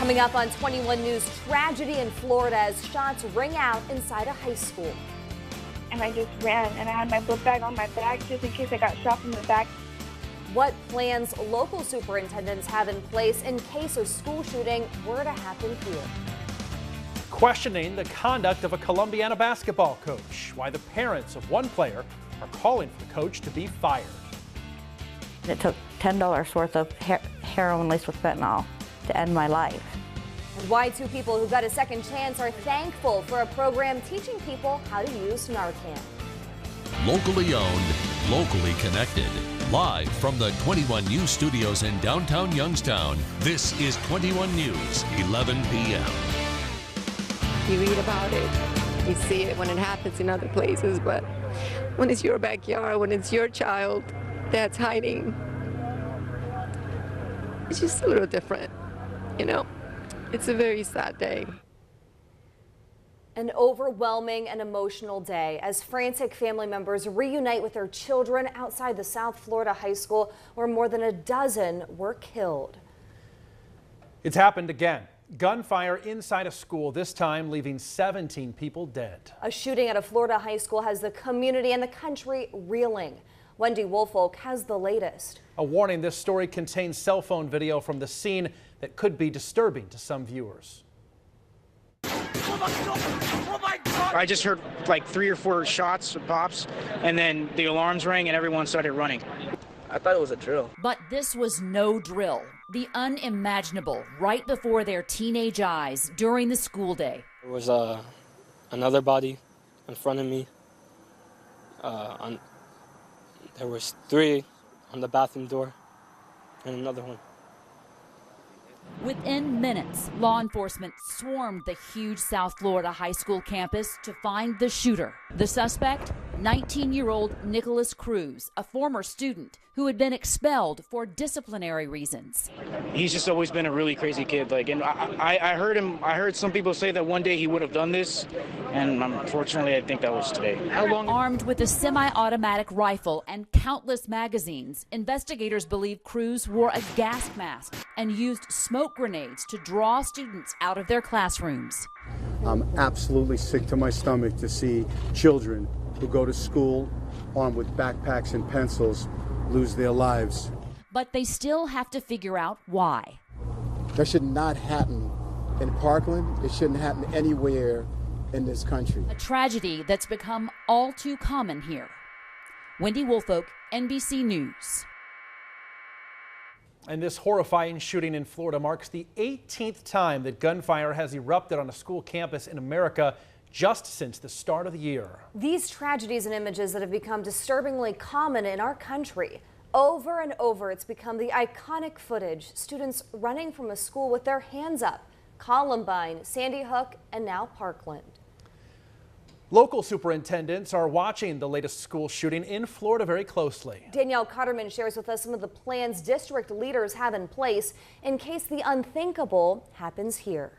Coming up on 21 News, tragedy in Florida as shots ring out inside a high school. And I just ran, and I had my book bag on my back just in case I got shot from the back. What plans local superintendents have in place in case a school shooting were to happen here. Questioning the conduct of a Columbiana basketball coach. Why the parents of one player are calling for the coach to be fired. It took $10 worth of heroin laced with fentanyl to end my life. And why two people who got a second chance are thankful for a program teaching people how to use Narcan. Locally owned, locally connected. Live from the 21 News studios in downtown Youngstown, this is 21 News, 11 p.m. You read about it, you see it when it happens in other places, but when it's your backyard, when it's your child that's hiding, it's just a little different, you know? It's a very sad day. An overwhelming and emotional day as frantic family members reunite with their children outside the South Florida high school where more than a dozen were killed. It's happened again. Gunfire inside a school, this time leaving 17 people dead. A shooting at a Florida high school has the community and the country reeling. Wendy Woolfolk has the latest. A warning, this story contains cell phone video from the scene that could be disturbing to some viewers. I just heard like 3 or 4 shots, pops, and then the alarms rang and everyone started running. I thought it was a drill. But this was no drill. The unimaginable right before their teenage eyes during the school day. There was another body in front of me. There was 3 on the bathroom door and another one. Within minutes, law enforcement swarmed the huge South Florida high school campus to find the shooter. The suspect, 19-year-old Nicholas Cruz, a former student who had been expelled for disciplinary reasons. He's just always been a really crazy kid. And I heard some people say that one day he would have done this, and unfortunately I think that was today. How long? Armed with a semi-automatic rifle and countless magazines, investigators believe Cruz wore a gas mask and used smoke grenades to draw students out of their classrooms. I'm absolutely sick to my stomach to see children who go to school armed with backpacks and pencils lose their lives. But they still have to figure out why. That should not happen in Parkland. It shouldn't happen anywhere in this country. A tragedy that's become all too common here. Wendy Woolfolk, NBC News. And this horrifying shooting in Florida marks the 18th time that gunfire has erupted on a school campus in America just since the start of the year. These tragedies and images that have become disturbingly common in our country. Over and over, it's become the iconic footage. Students running from a school with their hands up. Columbine, Sandy Hook, and now Parkland. Local superintendents are watching the latest school shooting in Florida very closely. Danielle Cotterman shares with us some of the plans district leaders have in place in case the unthinkable happens here.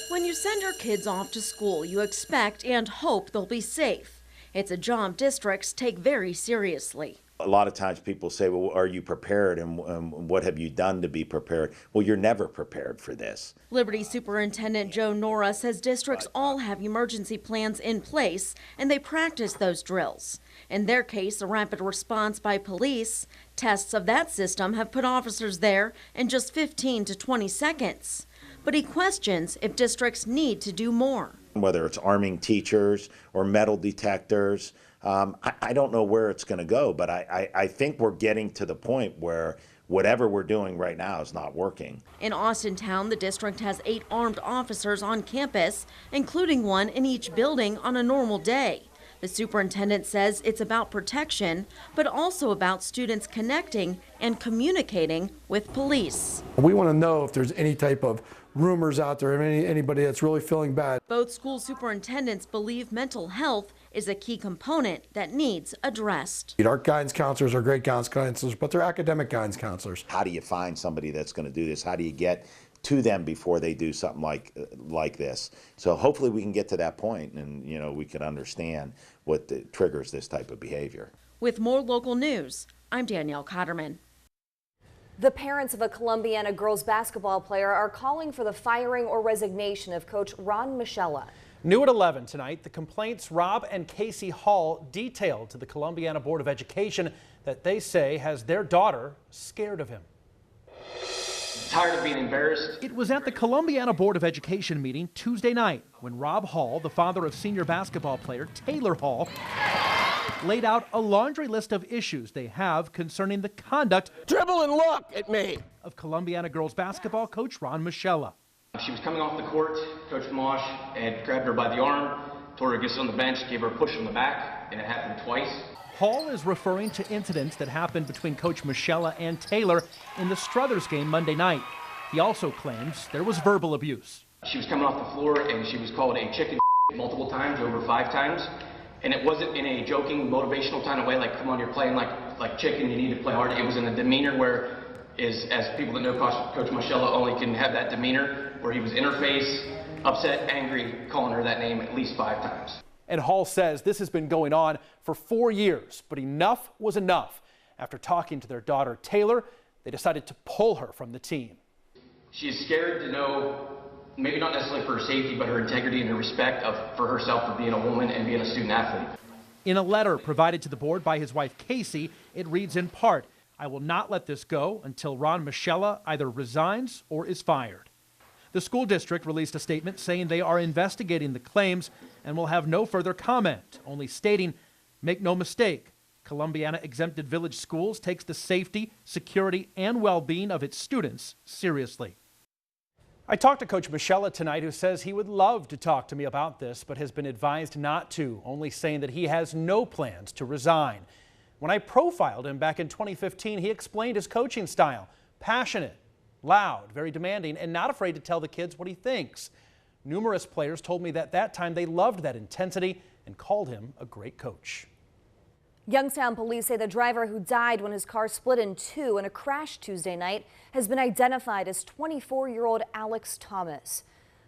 When you send your kids off to school, you expect and hope they'll be safe. It's a job districts take very seriously. A lot of times people say, well, are you prepared and what have you done to be prepared? Well, you're never prepared for this. Liberty Superintendent Joe Nora says districts all have emergency plans in place and they practice those drills. In their case, a rapid response by police. Tests of that system have put officers there in just 15 to 20 seconds. But he questions if districts need to do more. Whether it's arming teachers or metal detectors, I don't know where it's going to go, but I think we're getting to the point where whatever we're doing right now is not working. In Austintown, the district has 8 armed officers on campus, including one in each building on a normal day. The superintendent says it's about protection, but also about students connecting and communicating with police. We want to know if there's any type of rumors out there, anybody that's really feeling bad. Both school superintendents believe mental health is a key component that needs addressed. Our guidance counselors are great guidance counselors, but they're academic guidance counselors. How do you find somebody that's going to do this? How do you get to them before they do something like this? So hopefully we can get to that point and we can understand what triggers this type of behavior. With more local news, I'm Danielle Cotterman. The parents of a Columbiana girls basketball player are calling for the firing or resignation of coach Ron Michella. New at 11 tonight, the complaints Rob and Casey Hall detailed to the Columbiana Board of Education that they say has their daughter scared of him. Tired of being embarrassed. It was at the Columbiana Board of Education meeting Tuesday night when Rob Hall, the father of senior basketball player Taylor Hall, laid out a laundry list of issues they have concerning the conduct Dribble and look at me. of Columbiana girls basketball coach Ron Michella. She was coming off the court. Coach Mosh had grabbed her by the arm, told her to get on the bench, gave her a push in the back, and it happened twice. Hall is referring to incidents that happened between Coach Michella and Taylor in the Struthers game Monday night. He also claims there was verbal abuse. She was coming off the floor and she was called a chicken multiple times, over 5 times. And it wasn't in a joking, motivational kind of way, like, come on, you're playing like chicken, you need to play hard. It was in a demeanor where, as people that know Coach Michella only can have that demeanor, where he was in her face, upset, angry, calling her that name at least 5 times. And Hall says this has been going on for 4 years, but enough was enough. After talking to their daughter Taylor, they decided to pull her from the team. She's scared to know, maybe not necessarily for her safety, but her integrity and her respect for herself for being a woman and being a student athlete. In a letter provided to the board by his wife Casey, it reads in part, "I will not let this go until Ron Michella either resigns or is fired." The school district released a statement saying they are investigating the claims and will have no further comment, only stating, "Make no mistake, Columbiana Exempted Village Schools takes the safety, security, and well-being of its students seriously." I talked to Coach Michella tonight, who says he would love to talk to me about this, but has been advised not to, only saying that he has no plans to resign. When I profiled him back in 2015, he explained his coaching style: passionate, loud, very demanding, and not afraid to tell the kids what he thinks. Numerous players told me that that time they loved that intensity and called him a great coach. Youngstown police say the driver who died when his car split in two in a crash Tuesday night has been identified as 24-year-old Alex Thomas.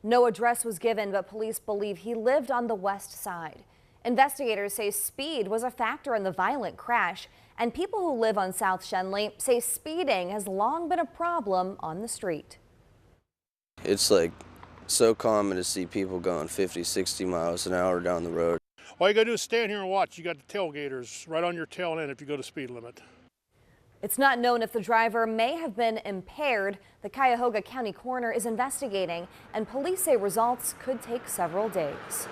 No address was given, but police believe he lived on the west side. Investigators say speed was a factor in the violent crash, and people who live on South Shenley say speeding has long been a problem on the street. It's like so common to see people going 50, 60 miles an hour down the road. All you gotta do is stand here and watch. You got the tailgaters right on your tail end if you go to speed limit. It's not known if the driver may have been impaired. The Cuyahoga County coroner is investigating, and police say results could take several days.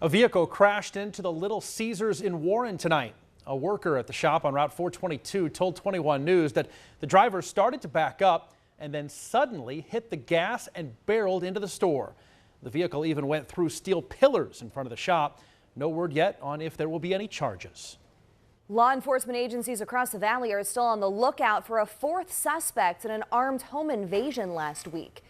A vehicle crashed into the Little Caesars in Warren tonight. A worker at the shop on Route 422 told 21 News that the driver started to back up and then suddenly hit the gas and barreled into the store. The vehicle even went through steel pillars in front of the shop. No word yet on if there will be any charges. Law enforcement agencies across the valley are still on the lookout for a 4th suspect in an armed home invasion last week.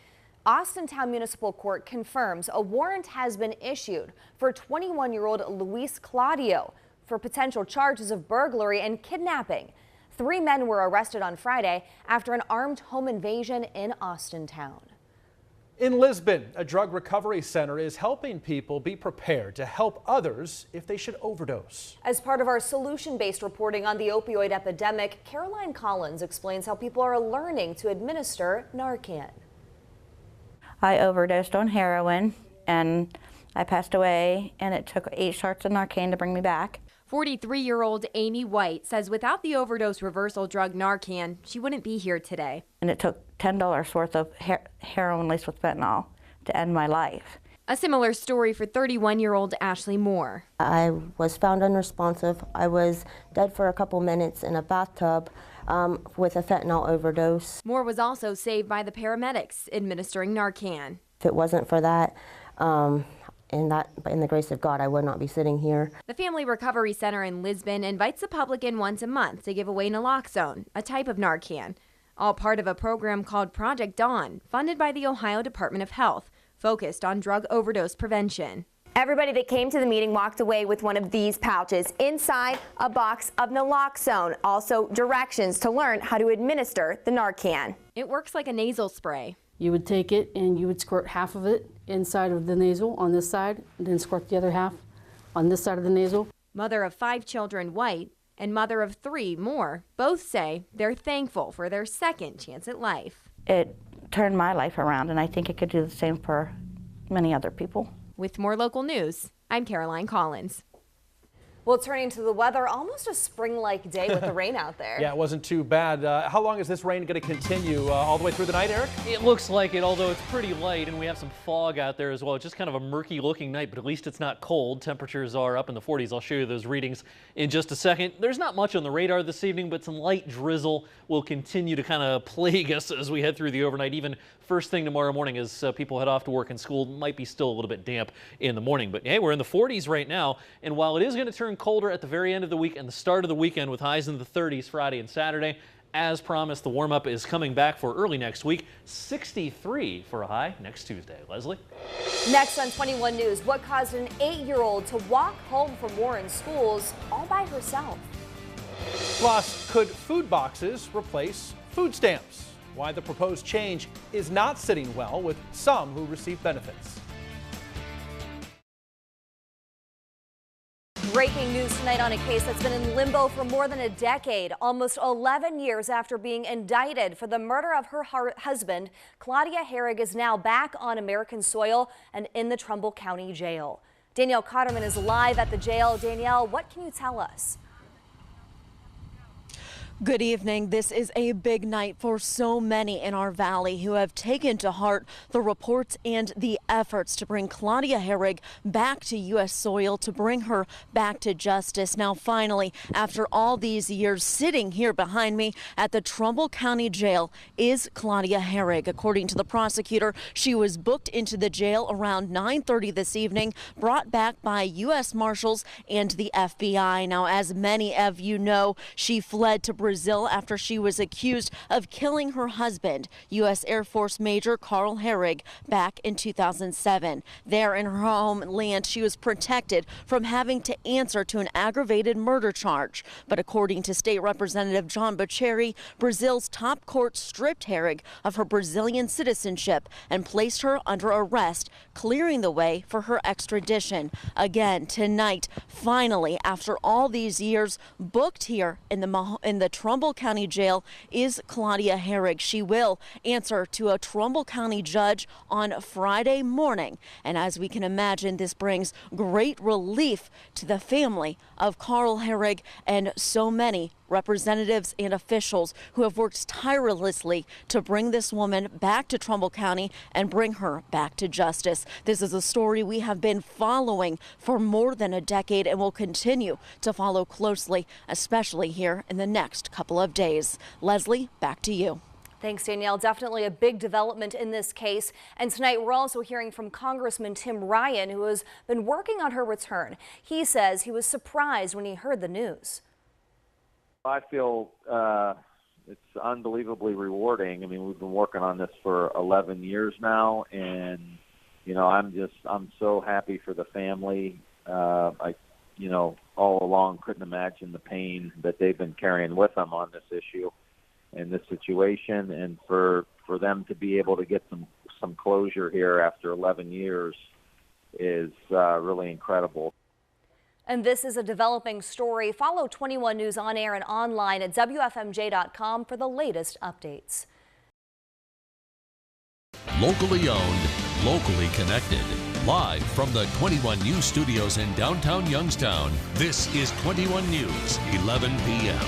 Austintown Municipal Court confirms a warrant has been issued for 21-year-old Luis Claudio for potential charges of burglary and kidnapping. 3 men were arrested on Friday after an armed home invasion in Austintown. In Lisbon, a drug recovery center is helping people be prepared to help others if they should overdose. As part of our solution-based reporting on the opioid epidemic, Caroline Collins explains how people are learning to administer Narcan. I overdosed on heroin and I passed away, and it took 8 shots of Narcan to bring me back. 43-year-old Amy White says without the overdose reversal drug Narcan, she wouldn't be here today. And it took $10 worth of heroin laced with fentanyl to end my life. A similar story for 31-year-old Ashley Moore. I was found unresponsive. I was dead for a couple minutes in a bathtub with a fentanyl overdose. Moore was also saved by the paramedics administering Narcan. If it wasn't for that, in the grace of God, I would not be sitting here. The Family Recovery Center in Lisbon invites the public in once a month to give away naloxone, a type of Narcan, all part of a program called Project Dawn, funded by the Ohio Department of Health, focused on drug overdose prevention. Everybody that came to the meeting walked away with one of these pouches. Inside, a box of naloxone, also directions to learn how to administer the Narcan. It works like a nasal spray. You would take it and you would squirt half of it inside of the nasal on this side, and then squirt the other half on this side of the nasal. Mother of 5 children, White, and mother of 3 more, both say they're thankful for their second chance at life. It turned my life around, and I think it could do the same for many other people. With more local news, I'm Caroline Collins. Well, turning to the weather, almost a spring-like day with the rain out there. Yeah, it wasn't too bad. How long is this rain going to continue? All the way through the night, Eric? It looks like it, although it's pretty light, and we have some fog out there as well. It's just kind of a murky looking night, but at least it's not cold. Temperatures are up in the 40s. I'll show you those readings in just a second. There's not much on the radar this evening, but some light drizzle will continue to kind of plague us as we head through the overnight. Even first thing tomorrow morning as people head off to work and school, might be still a little bit damp in the morning. But hey, we're in the 40s right now, and while it is going to turn colder at the very end of the week and the start of the weekend with highs in the 30s Friday and Saturday, as promised, the warm-up is coming back for early next week. 63 for a high next Tuesday. Leslie? Next on 21 News, what caused an 8-year-old to walk home from Warren schools all by herself? Plus, could food boxes replace food stamps? Why the proposed change is not sitting well with some who receive benefits. Breaking news tonight on a case that's been in limbo for more than a decade. Almost 11 years after being indicted for the murder of her husband, Claudia Herrig is now back on American soil and in the Trumbull County Jail. Danielle Cotterman is live at the jail. Danielle, what can you tell us? Good evening. This is a big night for so many in our valley who have taken to heart the reports and the efforts to bring Claudia Herrig back to U.S. soil, to bring her back to justice. Now, finally, after all these years, sitting here behind me at the Trumbull County Jail is Claudia Herrig. According to the prosecutor, she was booked into the jail around 9:30 this evening, brought back by U.S. Marshals and the FBI. Now, as many of you know, she fled to Brazil after she was accused of killing her husband, U.S. Air Force Major Carl Herrig, back in 2007. There in her homeland, she was protected from having to answer to an aggravated murder charge. But according to State Representative John Bocheri, Brazil's top court stripped Herrig of her Brazilian citizenship and placed her under arrest, clearing the way for her extradition. Again, tonight, finally, after all these years, booked here in the Trumbull County Jail is Claudia Herrig. She will answer to a Trumbull County judge on Friday morning. And as we can imagine, this brings great relief to the family of Carl Herrig and so many representatives and officials who have worked tirelessly to bring this woman back to Trumbull County and bring her back to justice. This is a story we have been following for more than a decade and will continue to follow closely, especially here in the next couple of days. Leslie, back to you. Thanks, Danielle. Definitely a big development in this case. And tonight we're also hearing from Congressman Tim Ryan, who has been working on her return. He says he was surprised when he heard the news. I feel it's unbelievably rewarding. I mean, we've been working on this for 11 years now, and I'm so happy for the family. All along couldn't imagine the pain that they've been carrying with them on this issue and this situation, and for them to be able to get some closure here after 11 years is really incredible. And this is a developing story. Follow 21 News on air and online at WFMJ.com for the latest updates. Locally owned, locally connected. Live from the 21 News studios in downtown Youngstown, this is 21 News, 11 p.m.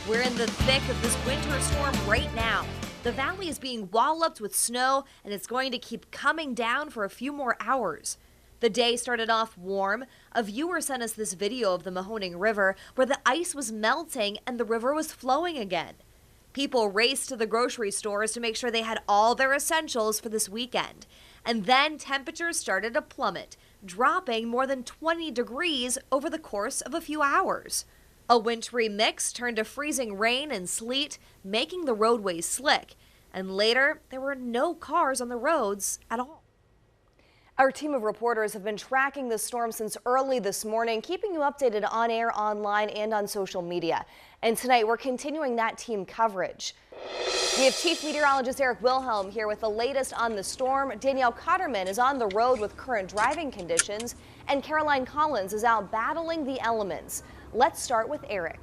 We're in the thick of this winter storm right now. The valley is being walloped with snow, and it's going to keep coming down for a few more hours. The day started off warm. A viewer sent us this video of the Mahoning River where the ice was melting and the river was flowing again. People raced to the grocery stores to make sure they had all their essentials for this weekend. And then temperatures started to plummet, dropping more than 20 degrees over the course of a few hours. A wintry mix turned to freezing rain and sleet, making the roadways slick. And later, there were no cars on the roads at all. Our team of reporters have been tracking the storm since early this morning, keeping you updated on air, online, and on social media. And tonight, we're continuing that team coverage. We have Chief Meteorologist Eric Wilhelm here with the latest on the storm. Danielle Cotterman is on the road with current driving conditions, and Caroline Collins is out battling the elements. Let's start with Eric.